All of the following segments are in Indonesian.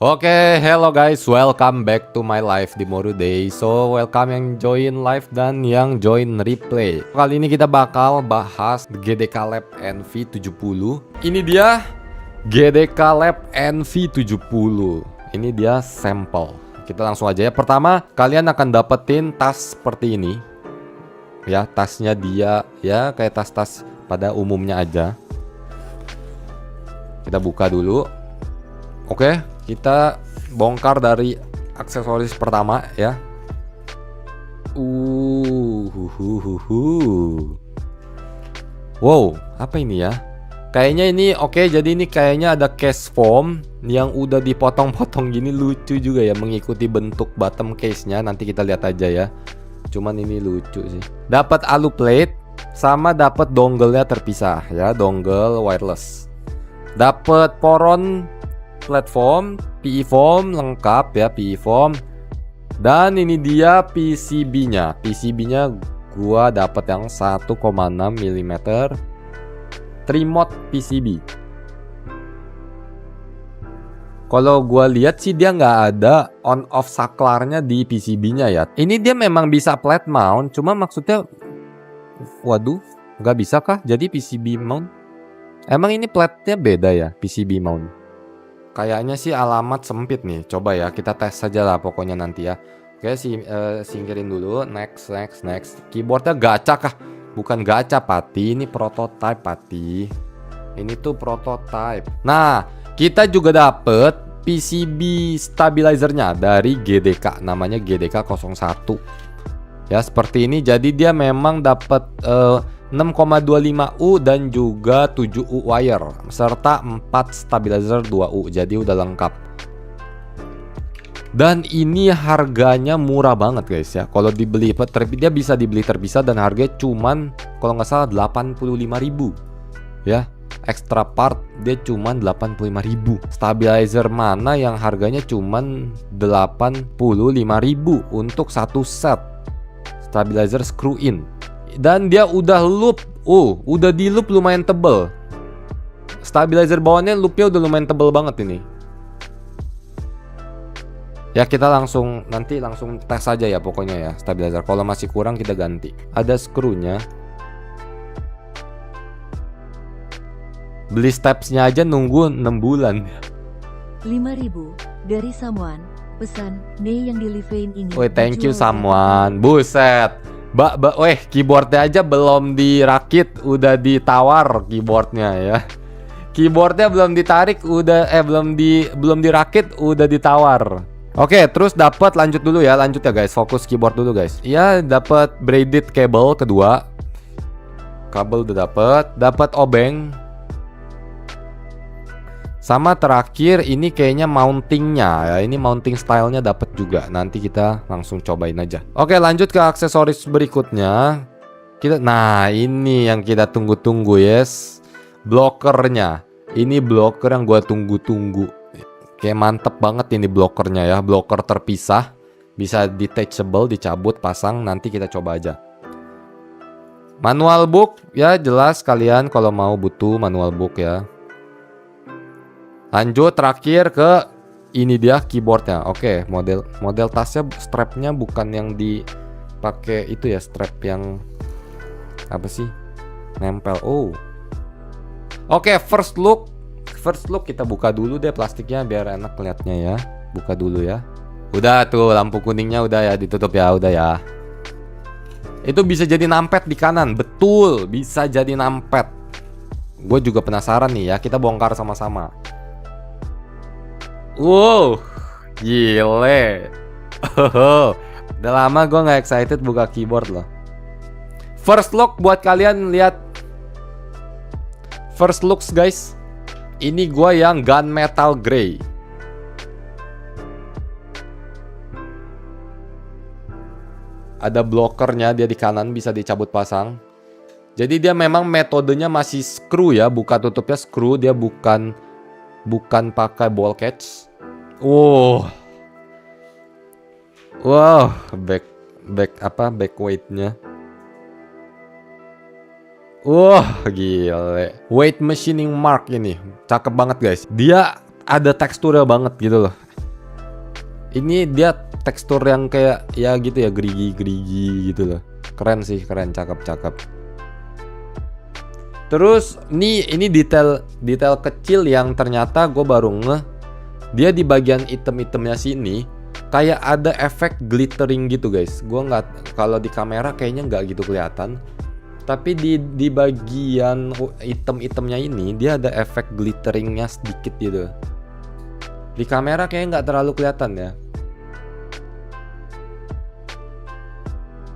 Oke, hello guys, welcome back to my live di Moru Day. So, welcome yang join live dan yang join replay. Kali ini kita bakal bahas GDK Lab NV70. Ini dia GDK Lab NV70. Ini dia sampel. Kita langsung aja ya. Pertama, kalian akan dapetin tas seperti ini. Ya, tasnya dia ya kayak tas-tas pada umumnya aja. Kita buka dulu. Oke, kita bongkar dari aksesoris pertama ya. Wow, apa ini ya? Kayaknya ini oke, jadi ini kayaknya ada case foam yang udah dipotong-potong gini, lucu juga ya, mengikuti bentuk bottom case-nya. Nanti kita lihat aja ya. Cuman ini lucu sih. Dapat alu plate sama dapat dongle-nya terpisah ya, dongle wireless. Dapat poron platform, PE foam lengkap ya, PE foam. Dan ini dia PCB-nya. PCB-nya gua dapat yang 1,6 mm 3-mode PCB. Kalau gua lihat sih dia nggak ada on off saklarnya di PCB-nya ya. Ini dia memang bisa flat mount, cuma maksudnya waduh, nggak bisa kah jadi PCB mount? Emang ini platnya beda ya PCB mount? Kayaknya sih alamat sempit nih. Coba ya kita tes saja lah pokoknya nanti ya. Oke, singkirin dulu. Next. Keyboardnya gacha kah? Bukan gacha Pati, ini prototype Pati. Ini tuh prototype. Nah, kita juga dapet PCB stabilizernya dari GDK. Namanya GDK 01. Ya seperti ini. Jadi dia memang dapat 6,25U dan juga 7U wire serta 4 stabilizer 2U. Jadi udah lengkap. Dan ini harganya murah banget guys ya. Kalau dibeli dia bisa dibeli terpisah dan harganya cuman kalau nggak salah 85.000 ya. Extra part dia cuman 85.000. Stabilizer mana yang harganya cuman 85.000 untuk satu set stabilizer screw in. Dan dia udah loop. Udah di loop lumayan tebel. Stabilizer bawahnya loopnya udah lumayan tebel banget ini. Ya kita langsung tes aja ya pokoknya ya stabilizer. Kalau masih kurang kita ganti. Ada screw-nya. Beli stepsnya aja nunggu 6 bulan. 5.000 dari someone. Pesan Nih yang di Livein ini. Woi, thank you someone. Buset. Keyboardnya aja belum dirakit udah ditawar keyboardnya ya. Keyboardnya belum ditarik udah belum dirakit udah ditawar. Oke, terus dapat lanjut ya guys. Fokus keyboard dulu guys. Iya, dapat braided cable kedua. Kabel udah dapat obeng. Sama terakhir ini kayaknya mountingnya ya. Ini mounting stylenya dapat juga. Nanti kita langsung cobain aja. Oke, lanjut ke aksesoris berikutnya. Nah ini yang kita tunggu-tunggu yes. Blokernya. Ini bloker yang gua tunggu-tunggu. Kayak mantep banget ini blokernya ya. Bloker terpisah. Bisa detachable, dicabut, pasang. Nanti kita coba aja. Manual book ya, jelas kalian kalau mau butuh manual book ya. Lanjut terakhir ke ini dia keyboardnya. Oke, model tasnya strapnya bukan yang dipakai itu ya, strap yang apa sih? Nempel. Oke, first look kita buka dulu deh plastiknya biar enak liatnya ya. Buka dulu ya. Udah tuh lampu kuningnya udah ya ditutup ya, udah ya. Itu bisa jadi numpad di kanan, betul, bisa jadi numpad. Gue juga penasaran nih ya, kita bongkar sama-sama. Wow, gile. Udah lama gue nggak excited buka keyboard loh. First look buat kalian lihat. First looks guys. Ini gue yang gunmetal gray. Ada blokernya dia di kanan, bisa dicabut pasang. Jadi dia memang metodenya masih screw ya, buka tutupnya screw, dia bukan pakai ball catch. Wow, back weightnya. Wah, gile. Weight machining mark ini. Cakep banget guys. Dia ada teksturnya banget gitu loh. Ini dia tekstur yang kayak ya gitu ya, gerigi-gerigi gitu loh. Keren sih, keren, cakep. Terus ini detail kecil yang ternyata gue baru ngeh. Dia di bagian item-itemnya sini kayak ada efek glittering gitu guys. Gue nggak, kalau di kamera kayaknya nggak gitu kelihatan. Tapi di bagian item-itemnya ini dia ada efek glitteringnya sedikit gitu. Di kamera kayaknya nggak terlalu kelihatan ya.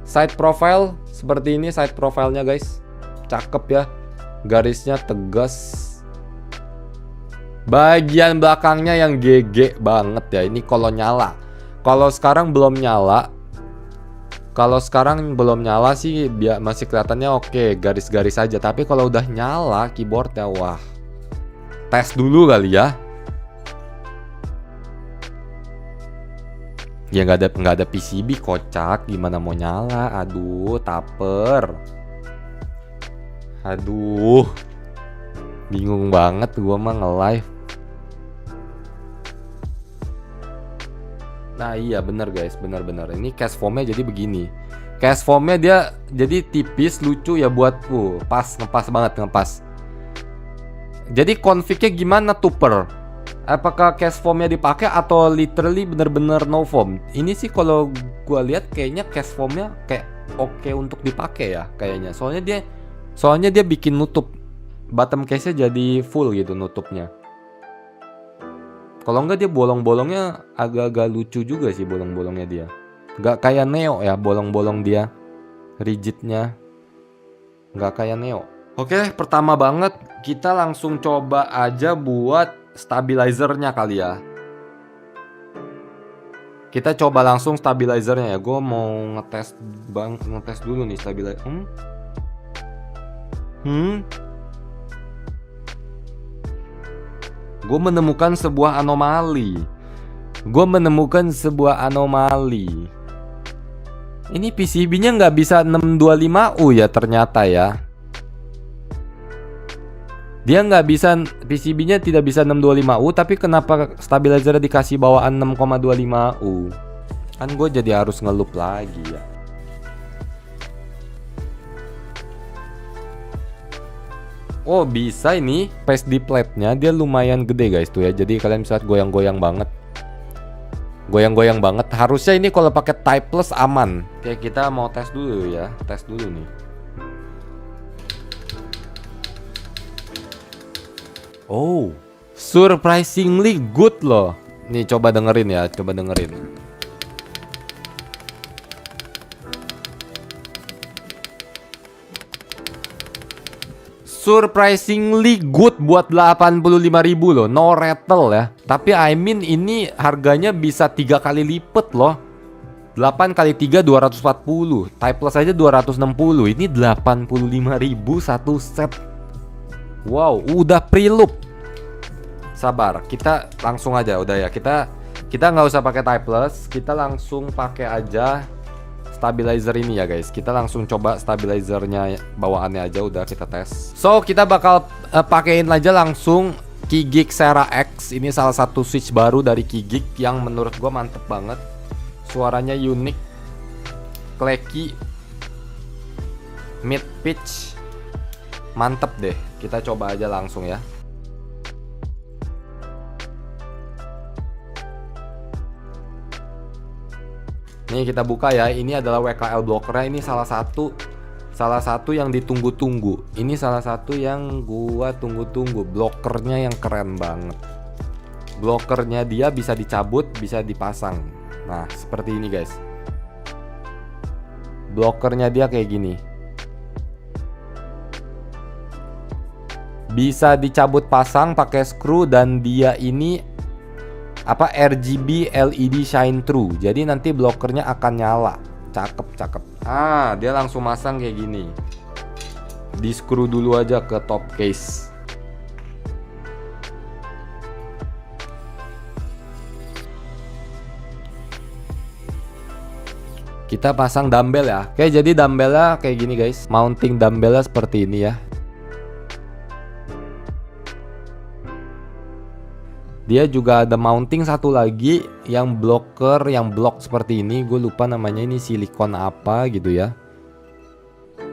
Side profile seperti ini, side profile-nya guys. Cakep ya. Garisnya tegas. Bagian belakangnya yang GG banget ya. Ini kalau nyala. Kalau sekarang belum nyala. Kalau sekarang belum nyala sih masih kelihatannya oke, garis-garis aja. Tapi kalau udah nyala keyboardnya, wah. Tes dulu kali ya. Ya nggak ada PCB, kocak, gimana mau nyala? Aduh, taper. Aduh, bingung banget gua mah nge-live. Nah iya bener guys, bener. Ini cast foamnya jadi begini. Cast foamnya dia jadi tipis, lucu ya buat ngepas banget. Jadi config-nya gimana tuh apakah cast foamnya dipakai atau literally bener-bener no foam? Ini sih kalau gua lihat kayaknya cast foamnya kayak oke untuk dipakai ya kayaknya. Soalnya dia bikin nutup bottom case-nya jadi full gitu nutupnya. Kalau enggak dia bolong-bolongnya agak-agak lucu juga sih, bolong-bolongnya dia. Nggak kayak Neo ya, bolong-bolong dia. Rigidnya nggak kayak Neo. Oke, pertama banget kita langsung coba aja buat stabilizernya kali ya. Kita coba langsung stabilizernya ya. Gue mau ngetes dulu nih stabilizer. Gue menemukan sebuah anomali. Ini PCB-nya nggak bisa 625U ya ternyata ya. Dia nggak bisa, PCB-nya tidak bisa 625U, tapi kenapa stabilizernya dikasih bawaan 6,25U? Kan gue jadi harus ngelup lagi ya. Oh bisa ini, PSD plate-nya dia lumayan gede guys tuh ya. Jadi kalian bisa goyang-goyang banget. Harusnya ini kalau pakai typeless aman. Oke, kita mau tes dulu ya. Tes dulu nih. Oh, surprisingly good loh. Nih coba dengerin ya, Surprisingly good buat 85.000 loh, no rattle ya. Tapi I mean ini harganya bisa 3 kali lipat loh. 8 kali 3 240, typeless aja 260. Ini 85.000 satu set. Wow, udah pre-loop. Sabar, kita langsung aja udah ya. Kita nggak usah pakai typeless, kita langsung pakai aja stabilizer ini ya guys. Kita langsung coba stabilizernya bawaannya aja, udah kita tes. So, kita bakal pakein aja langsung Keygeek Sera X. Ini salah satu switch baru dari Keygeek yang menurut gua mantep banget. Suaranya unik, clacky, mid pitch. Mantep deh. Kita coba aja langsung ya. Nih kita buka ya. Ini adalah WKL blockernya. Ini salah satu yang ditunggu-tunggu. Ini salah satu yang gua tunggu-tunggu. Blockernya yang keren banget. Blockernya dia bisa dicabut, bisa dipasang. Nah seperti ini guys. Blockernya dia kayak gini. Bisa dicabut pasang pakai screw dan dia ini RGB LED shine through. Jadi nanti blockernya akan nyala. Cakep. Ah, dia langsung masang kayak gini. Di screw dulu aja ke top case. Kita pasang dumbbell ya. Oke, jadi dumbbellnya kayak gini guys. Mounting dumbbellnya seperti ini ya. Dia juga ada mounting satu lagi yang blocker, yang block seperti ini. Gue lupa namanya, ini silikon apa gitu ya.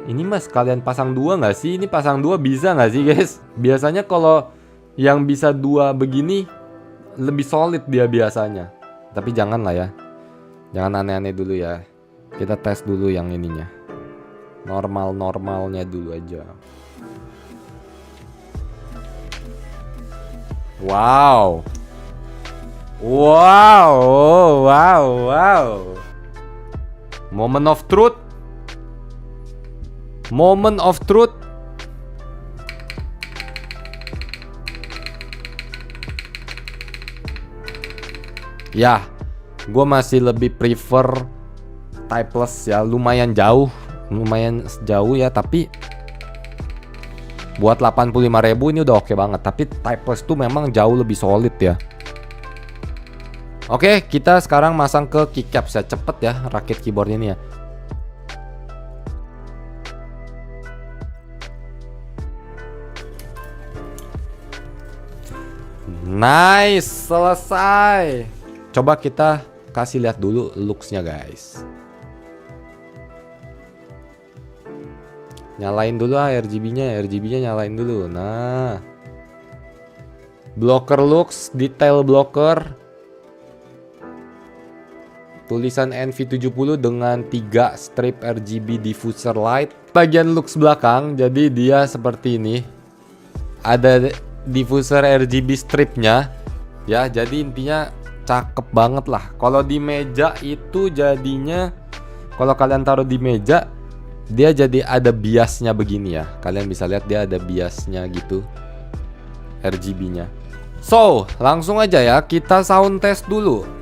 Ini mas kalian pasang dua nggak sih? Ini pasang dua bisa nggak sih guys? Biasanya kalau yang bisa dua begini lebih solid dia biasanya. Tapi jangan lah ya. Jangan aneh-aneh dulu ya. Kita tes dulu yang ininya. Normal-normalnya dulu aja. Wow. Wow. Wow. Wow. Moment of truth. Moment of truth. Ya, gue masih lebih prefer Typeless ya, lumayan jauh ya, tapi buat 85.000 ini udah oke banget. Tapi Typeless tuh memang jauh lebih solid ya. Oke, kita sekarang masang ke keycaps ya, cepet ya rakit keyboard ini ya. Nice, selesai. Coba kita kasih lihat dulu looksnya guys. Nyalain dulu RGB-nya, nyalain dulu. Nah, blocker looks, detail blocker, tulisan NV70 dengan 3 strip RGB diffuser light. Bagian looks belakang, jadi dia seperti ini. Ada diffuser RGB stripnya, ya. Jadi intinya cakep banget lah. Kalau di meja itu jadinya, kalau kalian taruh di meja, dia jadi ada biasnya begini ya. Kalian bisa lihat dia ada biasnya gitu, RGB-nya. So, langsung aja ya kita sound test dulu.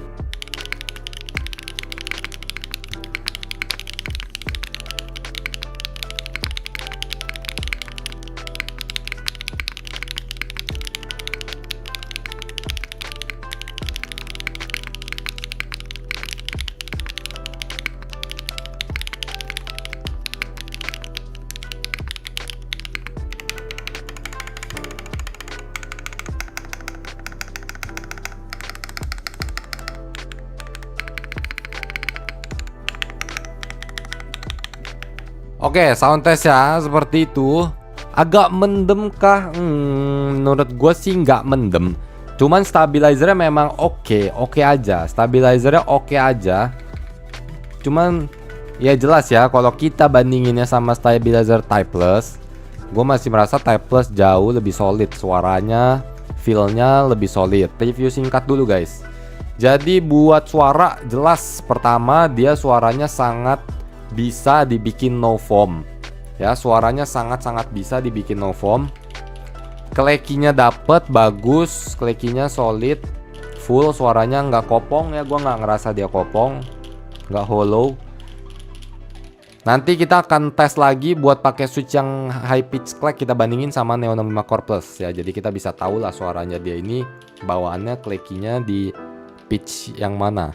Oke, sound test ya, seperti itu. Agak mendem kah? Menurut gue sih nggak mendem. Cuman stabilizernya memang oke aja. Stabilizernya oke aja. Cuman ya jelas ya, kalau kita bandinginnya sama stabilizer Typeless, gue masih merasa Typeless jauh lebih solid. Suaranya, feel-nya lebih solid. Review singkat dulu guys. Jadi buat suara, jelas pertama dia suaranya sangat bisa dibikin no foam ya, suaranya sangat-sangat bisa dibikin no foam. Klekinya dapet bagus, klekinya solid, full, suaranya nggak kopong ya, gua nggak ngerasa dia kopong, nggak hollow. Nanti kita akan tes lagi buat pakai switch yang high pitch klek, kita bandingin sama Neo 65 Core Plus ya, jadi kita bisa tahu lah suaranya dia ini bawaannya klekinya di pitch yang mana.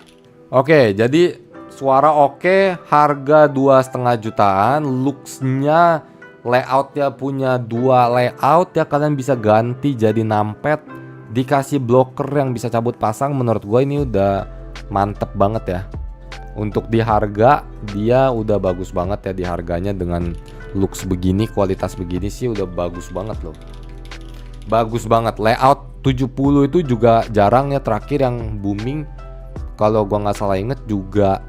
Oke, jadi suara oke, harga 2,5 jutaan, looksnya, layoutnya punya 2 layout ya, kalian bisa ganti jadi numpad, dikasih blocker yang bisa cabut pasang. Menurut gue ini udah mantep banget ya. Untuk di harga dia udah bagus banget ya, di harganya dengan looks begini, kualitas begini sih udah bagus banget loh. Bagus banget. Layout 70 itu juga jarang ya, terakhir yang booming kalau gua nggak salah inget juga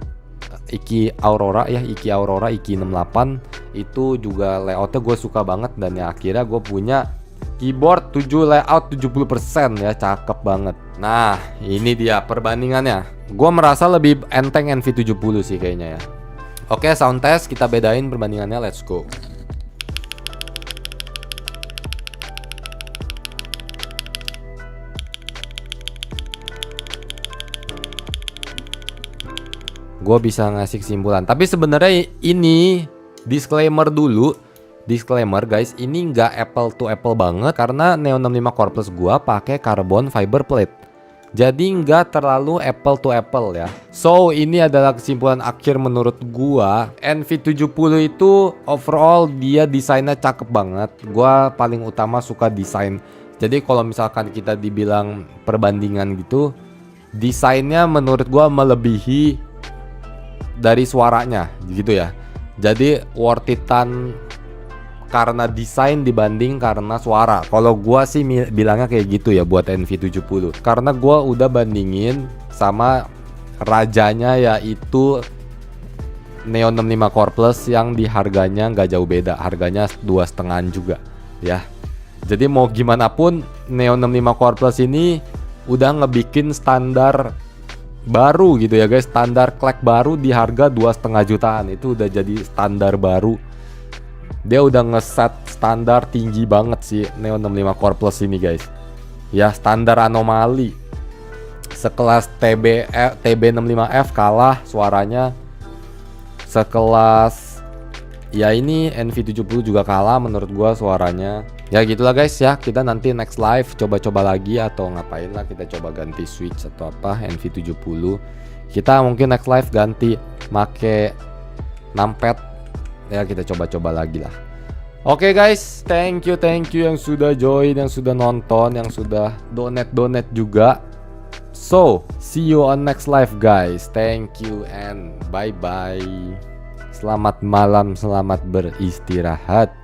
Iki Aurora ya, Iki Aurora, Iki 68 itu juga layoutnya gue suka banget. Dan ya akhirnya gue punya keyboard 7 layout 70% ya, cakep banget. Nah ini dia perbandingannya. Gue merasa lebih enteng NV70 sih kayaknya ya. Oke, sound test kita bedain perbandingannya, let's go. Gue bisa ngasih kesimpulan, tapi sebenarnya ini disclaimer dulu. Disclaimer guys, ini nggak apple to apple banget karena Neo 65 Core Plus gue pakai carbon fiber plate, jadi nggak terlalu apple to apple ya. So ini adalah kesimpulan akhir menurut gua. NV70 itu overall dia desainnya cakep banget. Gua paling utama suka desain Jadi kalau misalkan kita dibilang perbandingan gitu, desainnya menurut gua melebihi dari suaranya gitu ya. Jadi worth it-an karena desain dibanding karena suara. Kalau gua sih bilangnya kayak gitu ya buat NV70. Karena gua udah bandingin sama rajanya, yaitu Neo 65 Core Plus yang di harganya nggak jauh beda. Harganya 2,5 juga ya. Jadi mau gimana pun Neo 65 Core Plus ini udah ngebikin standar baru gitu ya guys. Standar clock baru di harga 2,5 jutaan. Itu udah jadi standar baru. Dia udah ngeset standar tinggi banget sih Neo 65 Core Plus ini guys. Ya standar anomali. Sekelas TB65F kalah suaranya. Sekelas ya ini NV70 juga kalah menurut gua suaranya. Ya gitulah guys ya. Kita nanti next live coba-coba lagi atau ngapain lah, kita coba ganti switch atau apa NV70. Kita mungkin next live ganti make numpad. Ya kita coba-coba lagi lah. Oke guys, thank you yang sudah join, yang sudah nonton, yang sudah donate juga. So, see you on next live guys. Thank you and bye bye. Selamat malam, selamat beristirahat.